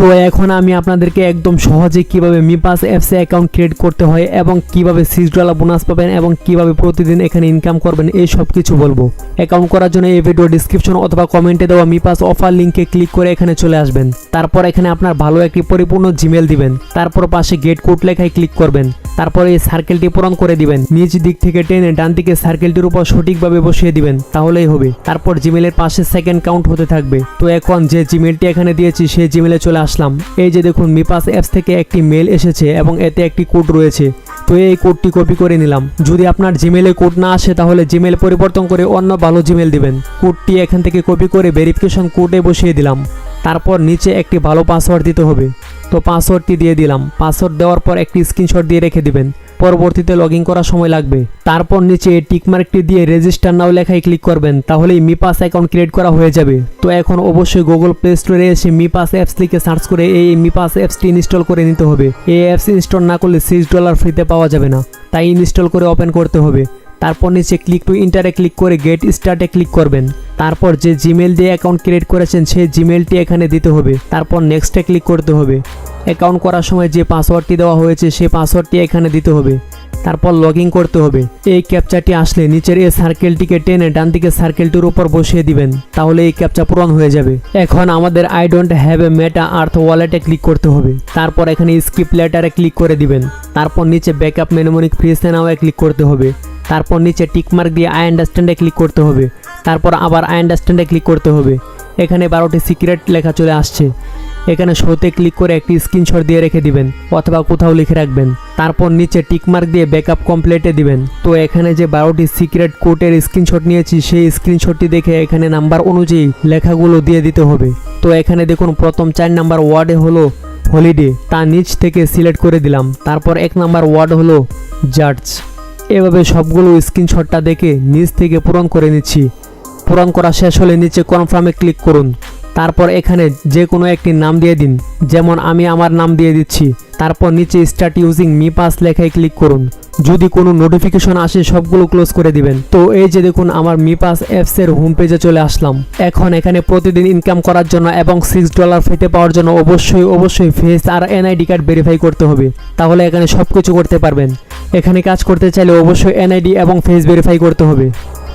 তো এখন আমি আপনাদেরকে একদম সহজে কিভাবে মিপাস অ্যাপসে অ্যাকাউন্ট ক্রিয়েট করতে হয় এবং কিভাবে $6 বোনাস পাবেন এবং কিভাবে প্রতিদিন এখানে ইনকাম করবেন এই সব কিছু বলবো। অ্যাকাউন্ট করার জন্য এই ভিডিও ডিসক্রিপশন অথবা কমেন্টে দেওয়া মিপাস অফার লিঙ্কে ক্লিক করে এখানে চলে আসবেন। তারপর এখানে আপনার ভালো একটি পরিপূর্ণ জিমেল দিবেন, তারপর পাশে গেট কোড লেখায় ক্লিক করবেন, তারপর এই সার্কেলটি পূরণ করে দিবেন, নিচ দিক থেকে টেনে ডান দিকে সার্কেলটির উপর সঠিকভাবে বসিয়ে দিবেন, তাহলেই হবে। তারপর জিমেলের পাশে সেকেন্ড কাউন্ট হতে থাকবে। তো এখন যে জিমেলটি এখানে দিয়েছি সেই জিমেলে চলে আসলাম। এই যে দেখুন মিপাস অ্যাপস থেকে একটি মেল এসেছে এবং এতে একটি কোড রয়েছে। তো এই কোডটি কপি করে নিলাম। যদি আপনার জিমেলে কোড না আসে তাহলে জিমেল পরিবর্তন করে অন্য ভালো জিমেল দিবেন। কোডটি এখান থেকে কপি করে ভেরিফিকেশন কোডে বসিয়ে দিলাম। তারপর নিচে একটি ভালো পাসওয়ার্ড দিতে হবে। তো পাসওয়ার্ডটি দিয়ে দিলাম। পাসওয়ার্ড দেওয়ার পর একটি স্ক্রিনশট দিয়ে রেখে দিবেন, পরবর্তীতে লগ ইন করার সময় লাগবে। তারপর নিচে টিকমার্কটি দিয়ে রেজিস্টার নাও লেখায় ক্লিক করবেন, তাহলেই মিপাস অ্যাকাউন্ট ক্রিয়েট করা হয়ে যাবে। তো এখন অবশ্যই গুগল প্লে স্টোরে এসে মিপাস অ্যাপস লিখে সার্চ করে এই মিপাস অ্যাপসটি ইনস্টল করে নিতে হবে। এই অ্যাপস ইনস্টল না করলে $6 ফ্রিতে পাওয়া যাবে না, তাই ইনস্টল করে ওপেন করতে হবে। তারপর নিচে ক্লিক টু ইন্টারে ক্লিক করে গেট স্টার্টে ক্লিক করবেন। তারপর যে জিমেল দিয়ে অ্যাকাউন্ট ক্রিয়েট করেছেন সেই জিমেলটি এখানে দিতে হবে। তারপর নেক্সটে ক্লিক করতে হবে। অ্যাকাউন্ট করার সময় যে পাসওয়ার্ডটি দেওয়া হয়েছে সেই পাসওয়ার্ডটি এখানে দিতে হবে। তারপর লগ ইন করতে হবে। এই ক্যাপচাটি আসলে নিচের এই সার্কেলটিকে টেনে ডান দিকে সার্কেলটির উপর বসিয়ে দিবেন, তাহলে এই ক্যাপচা পূরণ হয়ে যাবে। এখন আমাদের আই ডোন্ট হ্যাভ এ মেটা আর্থ ওয়ালেটে ক্লিক করতে হবে। তারপর এখানে স্কিপ লেটারে ক্লিক করে দিবেন। তারপর নিচে ব্যাকআপ মেমোরিক ফ্রি নাওয়ে ক্লিক করতে হবে। তারপর নিচে টিকমার্ক দিয়ে আই আন্ডারস্ট্যান্ডে ক্লিক করতে হবে। তারপর আবার আই আন্ডারস্ট্যান্ডে ক্লিক করতে হবে। এখানে 12টি সিক্রেট লেখা চলে আসছে। এখানে শোতে ক্লিক করে একটি স্ক্রিনশট দিয়ে রেখে দিবেন অথবা কোথাও লিখে রাখবেন। তারপর নিচে টিকমার্ক দিয়ে ব্যাকআপ কমপ্লিটে দিবেন। তো এখানে যে 12টি সিক্রেট কোডের স্ক্রিনশট নিয়েছি সেই স্ক্রিনশটটি দেখে এখানে নাম্বার অনুযায়ী লেখাগুলো দিয়ে দিতে হবে। তো এখানে দেখুন প্রথম 4 নাম্বার ওয়ার্ডে হলো হলিডে, তা নিচ থেকে সিলেক্ট করে দিলাম। তারপর 1 নাম্বার ওয়ার্ড হলো জাজ। এভাবে সবগুলো স্ক্রিনশটটা দেখে নিচ থেকে পূরণ করে নিচ্ছি। পূরণ করা শেষ হলে নিচে কনফার্মে ক্লিক করুন। তারপর এখানে যে কোনো একটি নাম দিয়ে দিন, যেমন আমি আমার নাম দিয়ে দিচ্ছি। তারপর নিচে স্টার্ট ইউজিং মিপাস লেখায় ক্লিক করুন। যদি কোনো নোটিফিকেশন আসে সবগুলো ক্লোজ করে দিবেন। তো এই যে দেখুন আমার মিপাস অ্যাপসের হোম পেজে চলে আসলাম। এখন এখানে প্রতিদিন ইনকাম করার জন্য এবং $6 ফ্রিতে পাওয়ার জন্য অবশ্যই ফেস আর এনআইডি কার্ড ভেরিফাই করতে হবে, তাহলে এখানে সব কিছু করতে পারবেন। এখানে কাজ করতে চাইলে অবশ্যই এনআইডি এবং ফেস ভেরিফাই করতে হবে।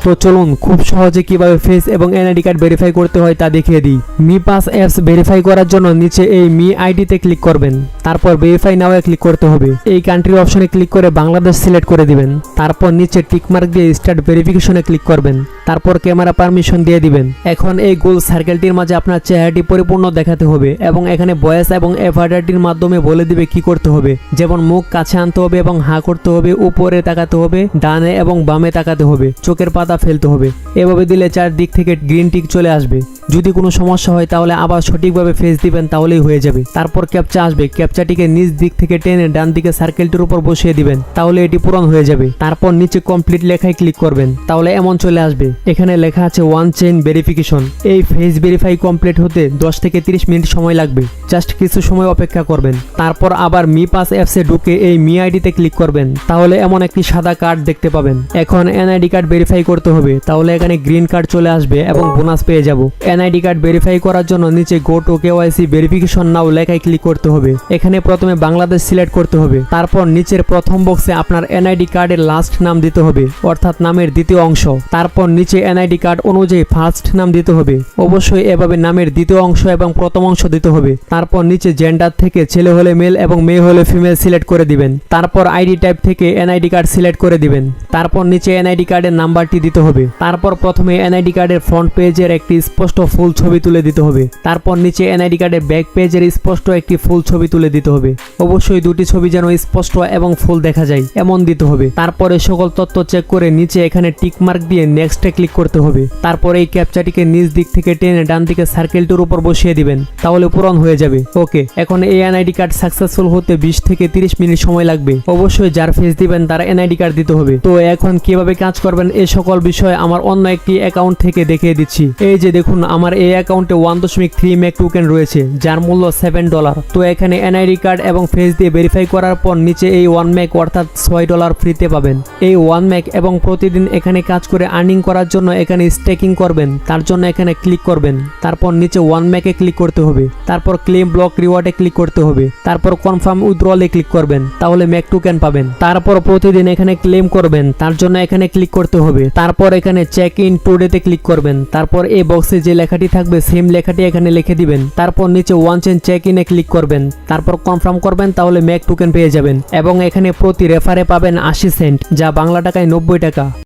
তো চলুন খুব সহজে কিভাবে ফেস এবং এনআইডি কার্ড ভেরিফাই করতে হয় তা দেখিয়ে দিই। মিপাস অ্যাপস ভেরিফাই করার জন্য নিচে এই মি আইডিতে ক্লিক করবেন। তারপর ভেরিফাই নাও ক্লিক করতে হবে। এই কান্ট্রি অপশনে ক্লিক করে বাংলাদেশ সিলেক্ট করে দিবেন। তারপর নিচে টিকমার্ক দিয়ে স্টার্ট ভেরিফিকেশনে ক্লিক করবেন। তারপর ক্যামেরা পারমিশন দিয়ে দিবেন। এখন এই গোল সার্কেলটির মাঝে আপনার চেহারাটি পরিপূর্ণ দেখাতে হবে এবং এখানে ভয়েস এবং এভার্টারটির মাধ্যমে বলে দিবে কি করতে হবে, যেমন মুখ কাছে আনতে হবে এবং হা করতে হবে, উপরে তাকাতে হবে, ডানে এবং বামে তাকাতে হবে, চোখের পাতা ফেলতে হবে। এভাবে দিলে চারদিক থেকে গ্রিন টিক চলে আসবে। যদি কোনো সমস্যা হয় তাহলে আবার সঠিকভাবে ফেস দিবেন, তাহলেই হয়ে যাবে। তারপর ক্যাপচা আসবে, ক্যাপচাটিকে নিচ দিক থেকে টেনে ডান দিকে সার্কেলটির উপর বসিয়ে দিবেন, তাহলে এটি পূরণ হয়ে যাবে। তারপর নিচে কমপ্লিট লেখায় ক্লিক করবেন, তাহলে এমন চলে আসবে। এখানে লেখা আছে ওয়ান চেইন ভেরিফিকেশন। এই ফেস ভেরিফাই কমপ্লিট হতে 10 থেকে 30 মিনিট সময় লাগবে। জাস্ট কিছু সময় অপেক্ষা করবেন। তারপর আবার মিপাস অ্যাপসে ঢুকে এই মি আইডিতে ক্লিক করবেন, তাহলে এমন একটি সাদা কার্ড দেখতে পাবেন। এখন এনআইডি কার্ড ভেরিফাই করতে হবে, তাহলে এখানে গ্রিন কার্ড চলে আসবে এবং বোনাস পেয়ে যাব। এনআইডি কার্ড ভেরিফাই করার জন্য নিচে গো টু কেওয়াইসি ভেরিফিকেশন নাও লেখায় ক্লিক করতে হবে। এখানে প্রথমে বাংলাদেশ সিলেক্ট করতে হবে। তারপর নিচের প্রথম বক্সে আপনার এনআইডি কার্ডের লাস্ট নাম দিতে হবে, অর্থাৎ নামের দ্বিতীয় অংশ। তারপর নিচে এনআইডি কার্ড অনুযায়ী ফার্স্ট নাম দিতে হবে। অবশ্যই এভাবে নামের দ্বিতীয় অংশ এবং প্রথম অংশ দিতে হবে। তারপর নিচে জেন্ডার থেকে ছেলে হলে মেল এবং মেয়ে হলে ফিমেল সিলেক্ট করে দিবেন। তারপর আইডি টাইপ থেকে এনআইডি কার্ড সিলেক্ট করে দিবেন। তারপর নিচে এনআইডি কার্ডের নাম্বারটি দিতে হবে। তারপর প্রথমে এনআইডি কার্ডের ফ্রন্ট পেজের একটি স্পষ্ট ফুল ছবি তুলে দিতে হবে। তারপর নিচে এনআইডি কার্ডের ব্যাক পেজের স্পষ্ট একটি ফুল ছবি তুলে দিতে হবে। অবশ্যই দুটি ছবি যেন স্পষ্ট এবং ফুল দেখা যায় এমন দিতে হবে। তারপরে সকল তথ্য চেক করে নিচে এখানে টিক মার্ক দিয়ে নেক্সটে ক্লিক করতে হবে। তারপর এই ক্যাপচাটিকে নিচ দিক থেকে টেনে ডান দিকে সার্কেলটির উপর বসিয়ে দিবেন, তাহলে পূরণ হয়ে যাবে। ওকে, এখন এই এনআইডি কার্ড সাকসেসফুল হতে 20 থেকে 30 মিনিট সময় লাগবে। অবশ্যই যার ফেস দিবেন তার এনআইডি কার্ড দিতে হবে। তো এখন কিভাবে কাজ করবেন এই সকল সকল বিষয় আমার অন্য একটি অ্যাকাউন্ট থেকে দেখিয়ে দিচ্ছি। এই যে দেখুন, আমার এই অ্যাকাউন্টে 1.3 ম্যাক টোকেন রয়েছে, যার মূল্য $7। তো এখানে এনআইডি কার্ড এবং ফেস দিয়ে ভেরিফাই করার পর নিচে এই 1 ম্যাক অর্থাৎ $6 ফ্রিতে পাবেন। এই 1 ম্যাক এবং প্রতিদিন এখানে কাজ করে আর্নিং করার জন্য এখানে স্টেকিং করবেন, তার জন্য এখানে ক্লিক করবেন। তারপর নিচে 1 ম্যাকে ক্লিক করতে হবে, তারপর ক্লেম ব্লক রিওয়ার্ডে ক্লিক করতে হবে, তারপর কনফার্ম উইথড্রলে ক্লিক করবেন, তাহলে ম্যাক টোকেন পাবেন। তারপর প্রতিদিন এখানে ক্লেম করবেন, তার জন্য এখানে ক্লিক করতে হবে। তারপর এখানে চেক ইন টুডেতে ক্লিক করবেন, তারপর এই বক্সে যে লেখাটি থাকবে সেম লেখাটি এখানে লিখে দিবেন। তারপর নিচে ওয়ান চেন চেক ইনে ক্লিক করবেন, তারপর কনফার্ম করবেন, তাহলে ম্যাক টোকেন পেয়ে যাবেন। এবং এখানে প্রতি রেফারে পাবেন 80 সেন্ট, যা বাংলা টাকায় 90 টাকা।